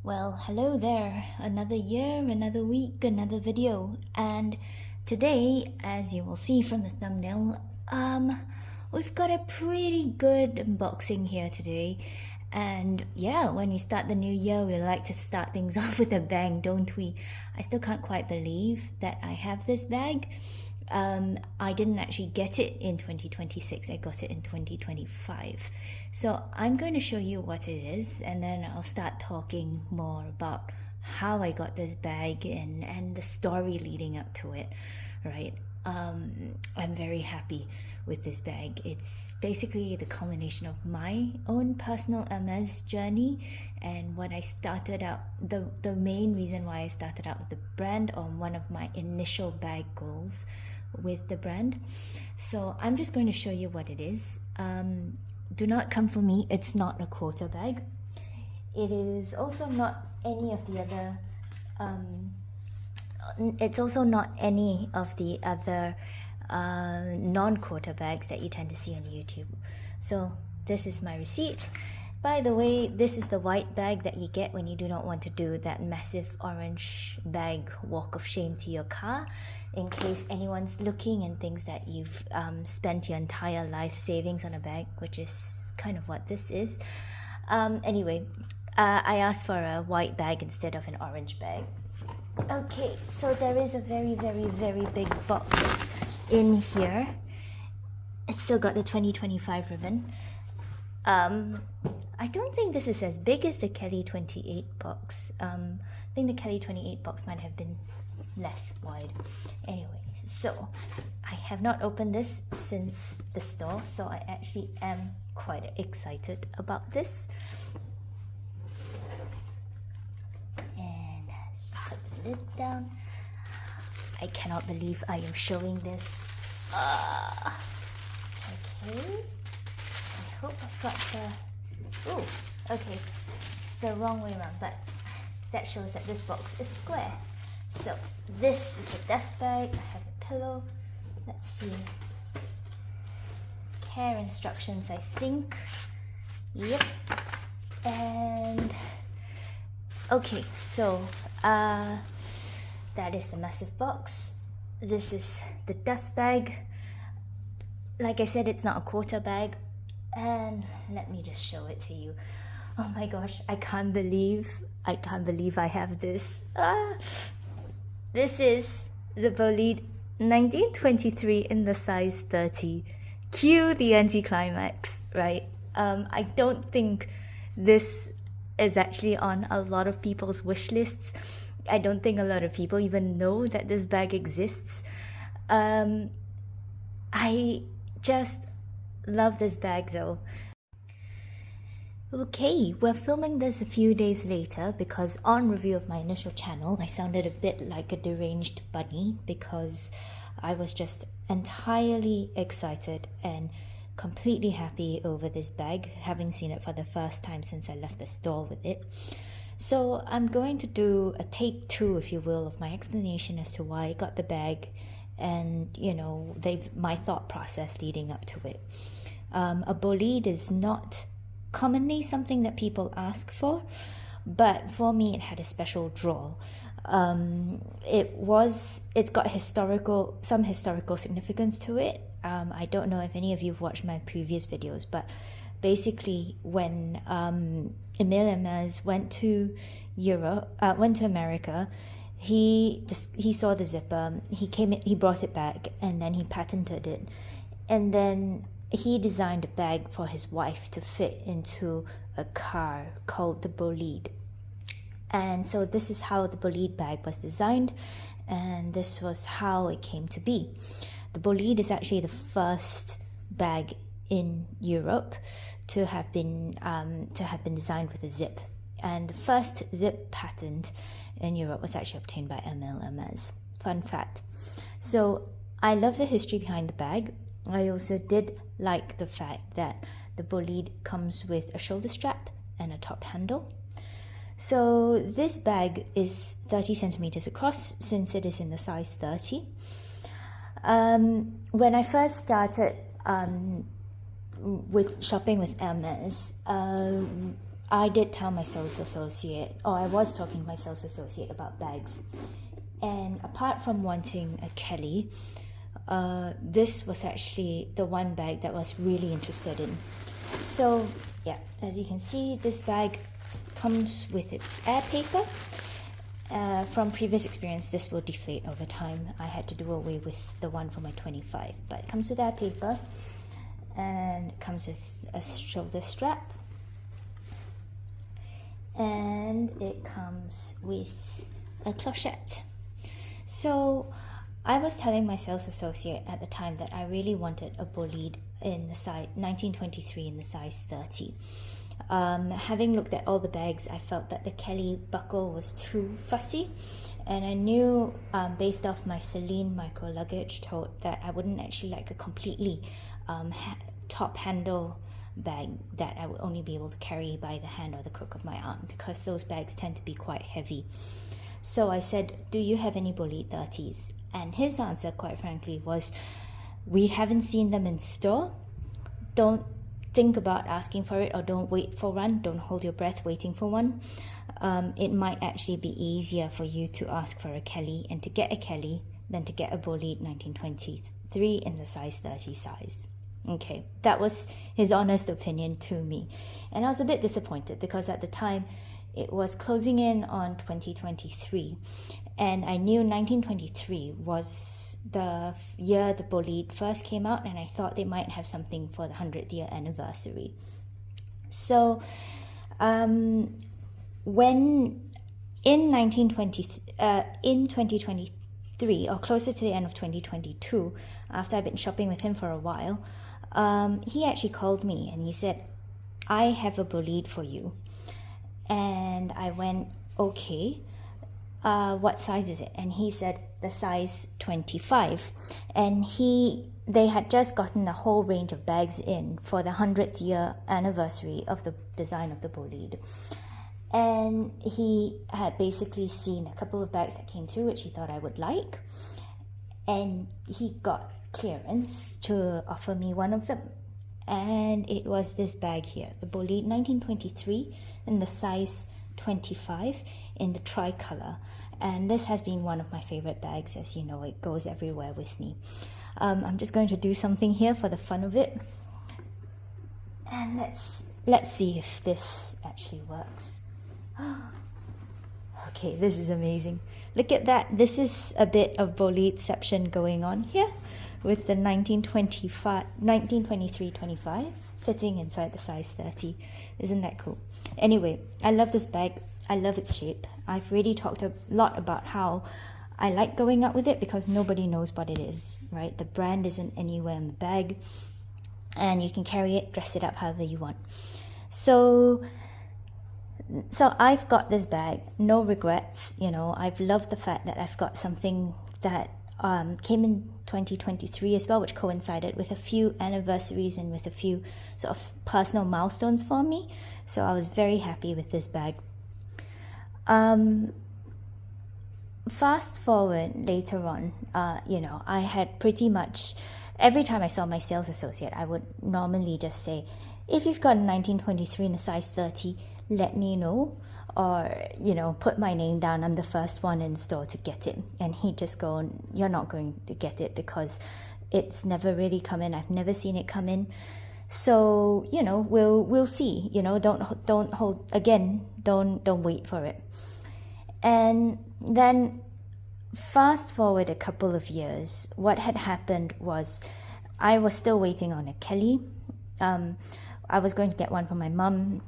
Well, hello there. Another year, another week, another video. And today, as you will see from the thumbnail, we've got a pretty good unboxing here today. And yeah, when we start the new year, we like to start things off with a bang, don't we? I still can't quite believe that I have this bag. I didn't actually get it in 2026, I got it in 2025. So I'm going to show you what it is, and then I'll start talking more about how I got this bag and the story leading up to it, right? I'm very happy with this bag. It's basically the culmination of my own personal Hermes journey, and when I started out, the main reason why I started out with the brand, or one of my initial bag goals with the brand. So I'm just going to show you what it is. Do not come for me, it's not a quota bag. It is also not any of the other non-quota bags that you tend to see on YouTube. So this is my receipt. By the way, this is the white bag that you get when you do not want to do that massive orange bag walk of shame to your car, in case anyone's looking and thinks that you've spent your entire life savings on a bag, which is kind of what this is. Anyway, I asked for a white bag instead of an orange bag. Okay, so there is a very, very, very big box in here. It's still got the 2025 ribbon. I don't think this is as big as the Kelly 28 box. I think the Kelly 28 box might have been less wide. Anyways, so I have not opened this since the store, so I actually am quite excited about this. And let's just put the lid down. I cannot believe I am showing this. Okay. I hope I've got the... Oh, okay. It's the wrong way around, but that shows that this box is square. So this is the dust bag. I have a pillow. Let's see. Care instructions, I think. Yep. And okay, so that is the massive box. This is the dust bag. Like I said, it's not a quota bag. And let me just show it to you. Oh my gosh, I can't believe I have this. This is the Bolide 1923 in the size 30. Cue the anticlimax, right? I don't think this is actually on a lot of people's wish lists. I don't think a lot of people even know that this bag exists. I just love this bag though. Okay, we're filming this a few days later because on review of my initial channel, I sounded a bit like a deranged bunny because I was just entirely excited and completely happy over this bag, having seen it for the first time since I left the store with it. So I'm going to do a take two, if you will, of my explanation as to why I got the bag and, you know, my thought process leading up to it. A Bolide is not commonly something that people ask for, but for me it had a special draw. It's got some historical significance to it. I don't know if any of you have watched my previous videos, but basically when Emile Hermes went to America, he saw the zipper, he brought it back, and then he patented it, and then he designed a bag for his wife to fit into a car called the Bolide. And so this is how the Bolide bag was designed, and this was how it came to be. The Bolide is actually the first bag in Europe to have been designed with a zip, and the first zip patent in Europe was actually obtained by Emile Hermes. Fun fact. So I love the history behind the bag. I also did like the fact that the Bolide comes with a shoulder strap and a top handle. So this bag is 30 centimeters across since it is in the size 30. When I first started with shopping with Hermes, I did tell my sales associate, or I was talking to my sales associate about bags. And apart from wanting a Kelly, this was actually the one bag that I was really interested in. So yeah, as you can see, this bag comes with its air paper. From previous experience, this will deflate over time. I had to do away with the one for my 25, but it comes with air paper, and it comes with a shoulder strap, and it comes with a clochette. So I was telling my sales associate at the time that I really wanted a Bolide in the size 1923 in the size 30. Having looked at all the bags, I felt that the Kelly buckle was too fussy, and I knew based off my Celine micro luggage tote that I wouldn't actually like a completely top handle bag that I would only be able to carry by the hand or the crook of my arm, because those bags tend to be quite heavy. So I said, do you have any Bolide 30s? And his answer, quite frankly, was, we haven't seen them in store. Don't think about asking for it, or don't wait for one. Don't hold your breath waiting for one. It might actually be easier for you to ask for a Kelly and to get a Kelly than to get a Bolide 1923 in the size 30 size. Okay, that was his honest opinion to me. And I was a bit disappointed because at the time it was closing in on 2023, and I knew 1923 was the year the Bolide first came out, and I thought they might have something for the 100th year anniversary. So when in 2023, or closer to the end of 2022, after I've been shopping with him for a while, he actually called me and he said, I have a Bolide for you. And I went, okay, what size is it? And he said the size 25. And they had just gotten a whole range of bags in for the 100th year anniversary of the design of the Bolide. And he had basically seen a couple of bags that came through which he thought I would like, and he got clearance to offer me one of them. And it was this bag here, the Bolide 1923 in the size 25 in the tricolor. And this has been one of my favorite bags, as you know, it goes everywhere with me. I'm just going to do something here for the fun of it, and let's see if this actually works. Okay, this is amazing. Look at that. This is a bit of Bolideception going on here with the 1923-25 fitting inside the size 30. Isn't that cool? Anyway, I love this bag. I love its shape. I've really talked a lot about how I like going out with it because nobody knows what it is, right? The brand isn't anywhere in the bag, and you can carry it, dress it up however you want. So I've got this bag, no regrets. You know, I've loved the fact that I've got something that came in 2023 as well, which coincided with a few anniversaries and with a few sort of personal milestones for me. So I was very happy with this bag. Fast forward later on, I had pretty much, every time I saw my sales associate, I would normally just say, if you've got a 1923 in a size 30, let me know, or put my name down. I'm the first one in store to get it. And he'd just go, you're not going to get it because it's never really come in. I've never seen it come in. So we'll see. Don't hold again. Don't wait for it. And then fast forward a couple of years, what had happened was I was still waiting on a Kelly. I was going to get one for my mum.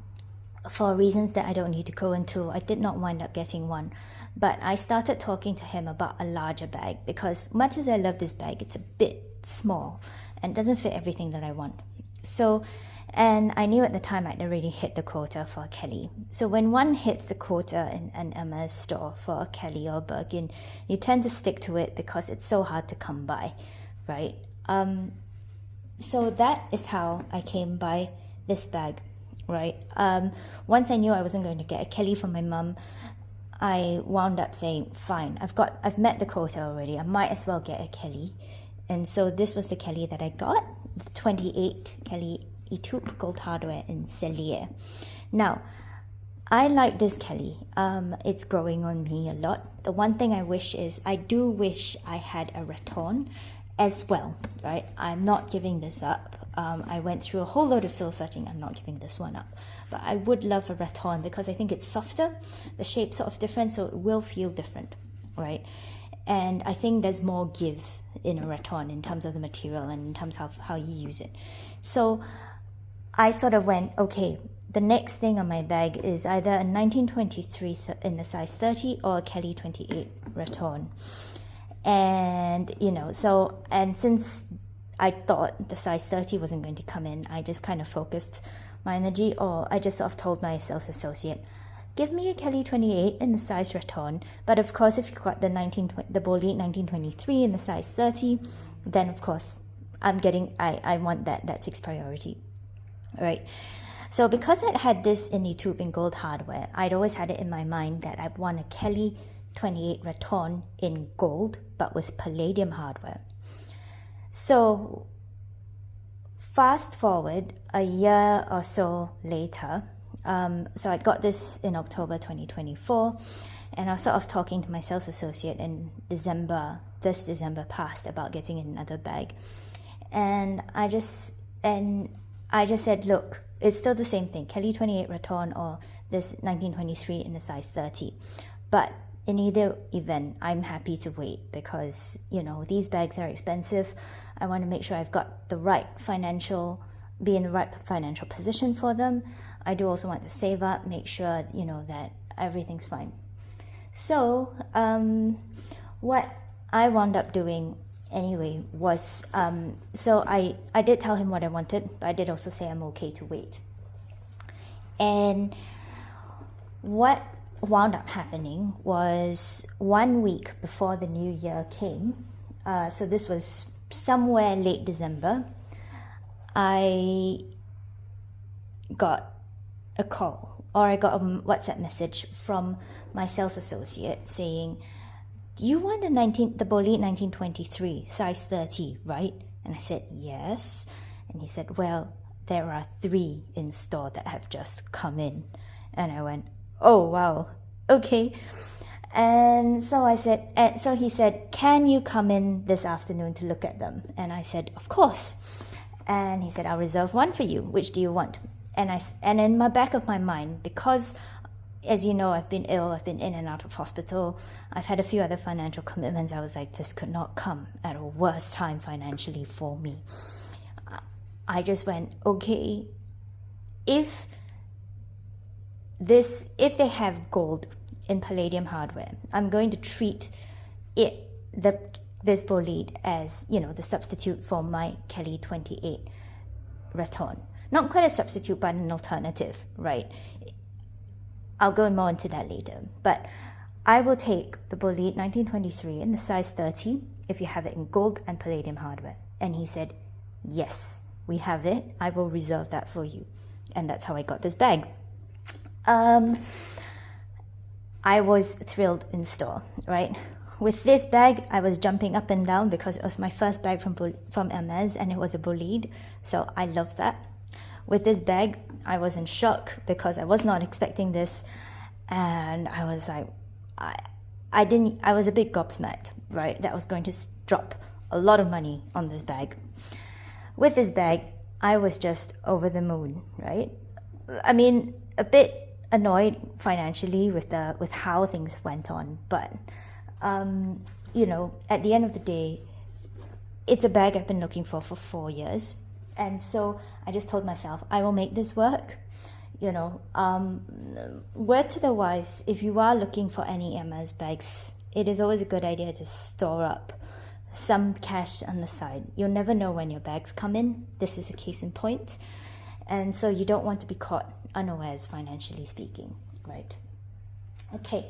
For reasons that I don't need to go into, I did not wind up getting one. But I started talking to him about a larger bag because much as I love this bag, it's a bit small and doesn't fit everything that I want. So, and I knew at the time I'd already hit the quota for a Kelly. So when one hits the quota in an Hermes store for a Kelly or Birkin, you tend to stick to it because it's so hard to come by, right? So that is how I came by this bag. Right. Once I knew I wasn't going to get a Kelly for my mum, I wound up saying, fine, I've met the quota already. I might as well get a Kelly. And so this was the Kelly that I got, the 28 Kelly ypur gold hardware in Cellier. Now, I like this Kelly. It's growing on me a lot. The one thing I wish is, I do wish I had a raton as well, right? I'm not giving this up. I went through a whole load of soul searching. I'm not giving this one up. But I would love a raton because I think it's softer. The shape's sort of different, so it will feel different, right? And I think there's more give in a raton in terms of the material and in terms of how you use it. So I sort of went, okay, the next thing on my bag is either a 1923 in the size 30 or a Kelly 28 raton. And, you know, so, and since I thought the size 30 wasn't going to come in, I just kind of focused my energy, or I just sort of told my sales associate, give me a Kelly 28 in the size raton, but of course if you've got the Bolide 1923 in the size 30, then of course I want that takes priority. All right. So because I'd had this in tube in gold hardware, I'd always had it in my mind that I want a Kelly 28 raton in gold, but with palladium hardware. So fast forward a year or so later, so I got this in October 2024, and I was sort of talking to my sales associate in this December past, about getting another bag. And I just said, look, it's still the same thing, Kelly 28 raton or this 1923 in the size 30. But in either event, I'm happy to wait because, you know, these bags are expensive. I want to make sure I've got be in the right financial position for them. I do also want to save up, make sure, you know, that everything's fine. So what I wound up doing anyway was, so I did tell him what I wanted, but I did also say I'm okay to wait. And what wound up happening was 1 week before the new year came, so this was somewhere late December, I got a call, or I got a WhatsApp message from my sales associate saying, you want the Bolide 1923 size 30, right? And I said yes. And he said, well, there are 3 in store that have just come in. And I went, oh wow, okay. And so he said, can you come in this afternoon to look at them? And I said, of course. And he said, I'll reserve one for you. Which do you want? And in my back of my mind, because as you know, I've been ill, I've been in and out of hospital, I've had a few other financial commitments, I was like, this could not come at a worse time financially for me. I just went, okay, if they have gold in palladium hardware, I'm going to treat this Bolide as, you know, the substitute for my Kelly 28 raton. Not quite a substitute, but an alternative, right? I'll go more into that later. But I will take the Bolide 1923 in the size 30 if you have it in gold and palladium hardware. And he said, yes, we have it. I will reserve that for you. And that's how I got this bag. I was thrilled in store, right? With this bag, I was jumping up and down because it was my first bag from Hermes, and it was a Bolide. So I love that. With this bag, I was in shock because I was not expecting this, and I was like, I was a bit gobsmacked, right? That I was going to drop a lot of money on this bag. With this bag, I was just over the moon, right? I mean, a bit annoyed financially with how things went on, but you know, at the end of the day, it's a bag I've been looking for 4 years. And so I just told myself, I will make this work. You know, word to the wise, if you are looking for any Hermes bags, it is always a good idea to store up some cash on the side. You'll never know when your bags come in. This is a case in point. And so you don't want to be caught unawares, financially speaking, right? Okay,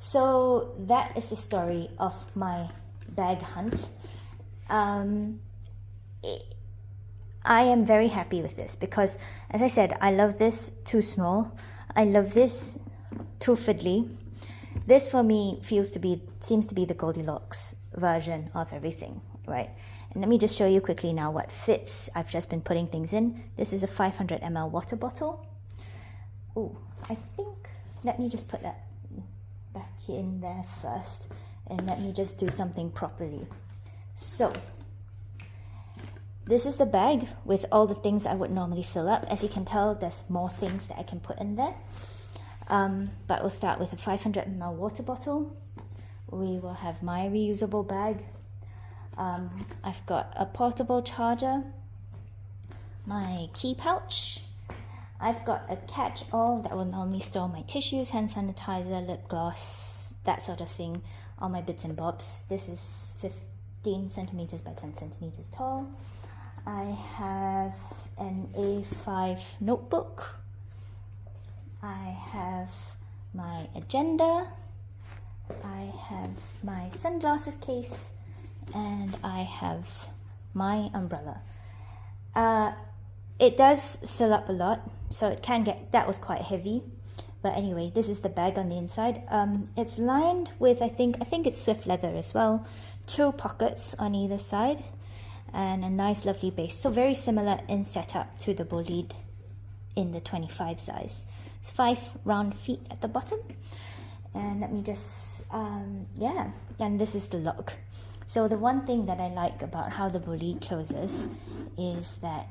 so that is the story of my bag hunt. I am very happy with this because, as I said, I love this too small. I love this too fiddly. This for me seems to be the Goldilocks version of everything, right? And let me just show you quickly now what fits. I've just been putting things in. This is a 500 ml water bottle. Oh, I think let me just put that back in there first, and let me just do something properly. So this is the bag with all the things I would normally fill up. As you can tell, there's more things that I can put in there. But we'll start with a 500 ml water bottle. We will have my reusable bag. I've got a portable charger, my key pouch. I've got a catch-all that will normally store my tissues, hand sanitizer, lip gloss, that sort of thing, all my bits and bobs. This is 15 centimeters by 10 centimeters tall. I have an A5 notebook. I have my agenda. I have my sunglasses case, and I have my umbrella. It does fill up a lot, so it can get, that was quite heavy. But anyway, this is the bag on the inside. It's lined with, I think it's swift leather as well. 2 pockets on either side, and a nice lovely base. So very similar in setup to the Bolide in the 25 size. It's 5 round feet at the bottom. And let me just, yeah, and this is the lock. So the one thing that I like about how the Bolide closes is that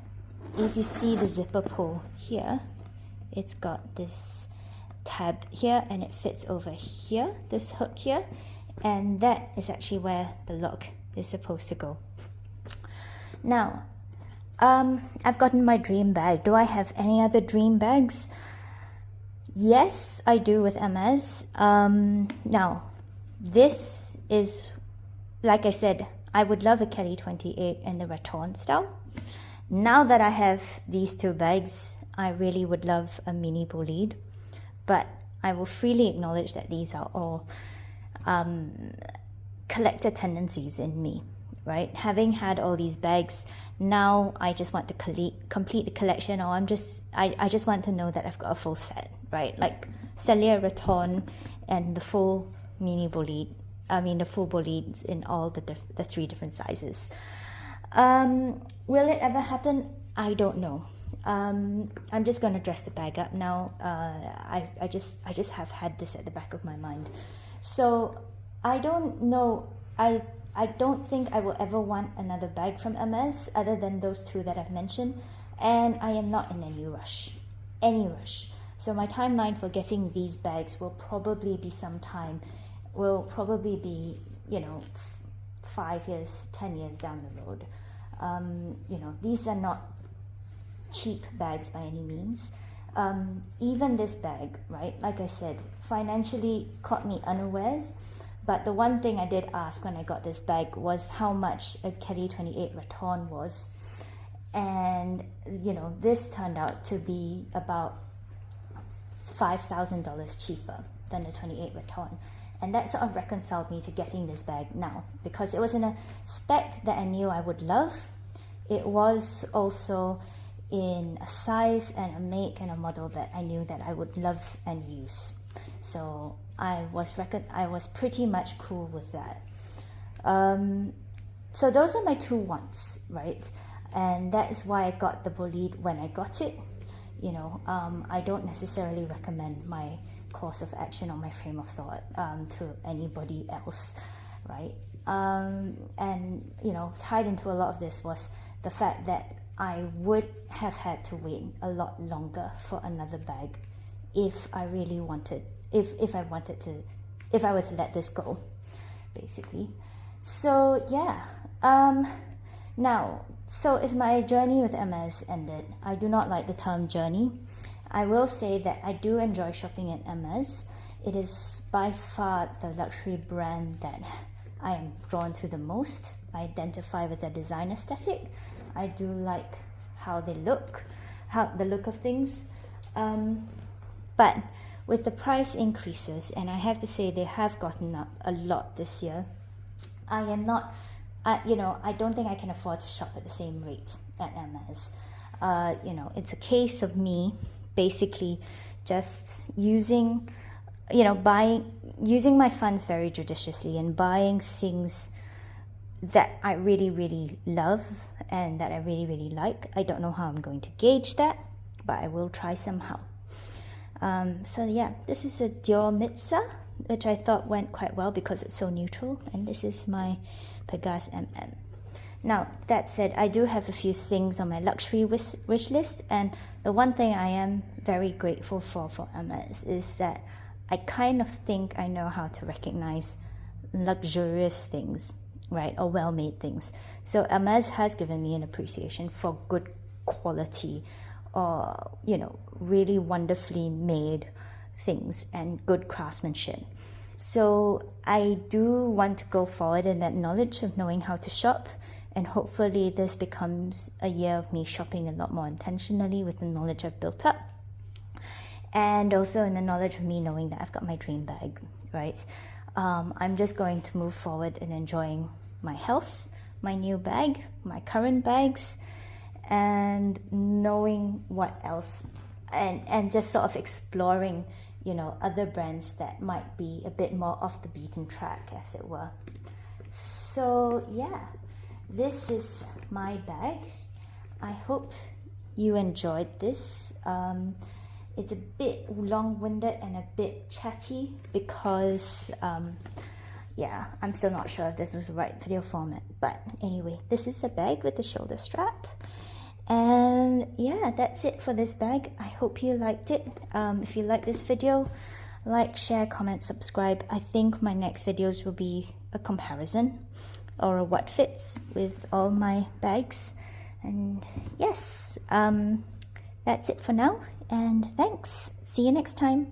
if you see the zipper pull here, it's got this tab here and it fits over here, this hook here, and that is actually where the lock is supposed to go. Now, I've gotten my dream bag. Do I have any other dream bags? Yes, I do with Hermes. Now, this is, like I said, I would love a Kelly 28 in the Raton style. Now that I have these 2 bags, I really would love a mini Bolide, but I will freely acknowledge that these are all collector tendencies in me, right? Having had all these bags, now I just want to complete the collection, or I just want to know that I've got a full set, right? Like Celia, Raton, and the full mini Bolide. I mean the full Bolides in all the 3 different sizes. Will it ever happen? I don't know. I'm just going to dress the bag up now. I just have had this at the back of my mind. So I don't know. I don't think I will ever want another bag from Hermes other than those 2 that I've mentioned. And I am not in any rush. So my timeline for getting these bags will probably be you know, 5 years, 10 years down the road. You know, these are not cheap bags by any means. Even this bag, right, like I said, financially caught me unawares. But the one thing I did ask when I got this bag was how much a Kelly 28 Raton was. And, you know, this turned out to be about $5,000 cheaper than the 28 Raton. And that sort of reconciled me to getting this bag now, because it was in a spec that I knew I would love. It was also in a size and a make and a model that I knew that I would love and use. So I was pretty much cool with that. So those are my 2 wants, right? And that is why I got the Bolide when I got it. You know, I don't necessarily recommend my course of action or my frame of thought to anybody else, right? And, you know, tied into a lot of this was the fact that I would have had to wait a lot longer for another bag if I really wanted, if I were to let this go, basically. So yeah, now, so is my journey with Hermes ended? I do not like the term journey. I will say that I do enjoy shopping at Hermes. It is by far the luxury brand that I am drawn to the most. I identify with their design aesthetic. I do like how they look, the look of things. But with the price increases, and I have to say they have gotten up a lot this year, I am not, you know, I don't think I can afford to shop at the same rate at Hermes. You know, it's a case of me basically just using, you know, using my funds very judiciously and buying things that I really, really love and that I really, really like. I don't know how I'm going to gauge that, but I will try somehow. So yeah, this is a Dior Mitza, which I thought went quite well because it's so neutral, and this is my Pegasus MM. Now, that said, I do have a few things on my luxury wish list, and the one thing I am very grateful for Hermes is that I kind of think I know how to recognize luxurious things, right, or well-made things. So Hermes has given me an appreciation for good quality, or really wonderfully made things and good craftsmanship. So I do want to go forward in that knowledge of knowing how to shop, and hopefully this becomes a year of me shopping a lot more intentionally with the knowledge I've built up, and also in the knowledge of me knowing that I've got my dream bag, right? I'm just going to move forward and enjoying my health, my new bag, my current bags, and knowing what else, and just sort of exploring, other brands that might be a bit more off the beaten track, as it were. So yeah, this is my bag. I hope you enjoyed this. It's a bit long-winded and a bit chatty because I'm still not sure if this was the right video format, but anyway, this is the bag with the shoulder strap. And yeah, that's it for this bag. I hope you liked it. If you like this video, like, share, comment, subscribe. I think my next videos will be a comparison or a what fits with all my bags. And yes, that's it for now, and thanks. See you next time.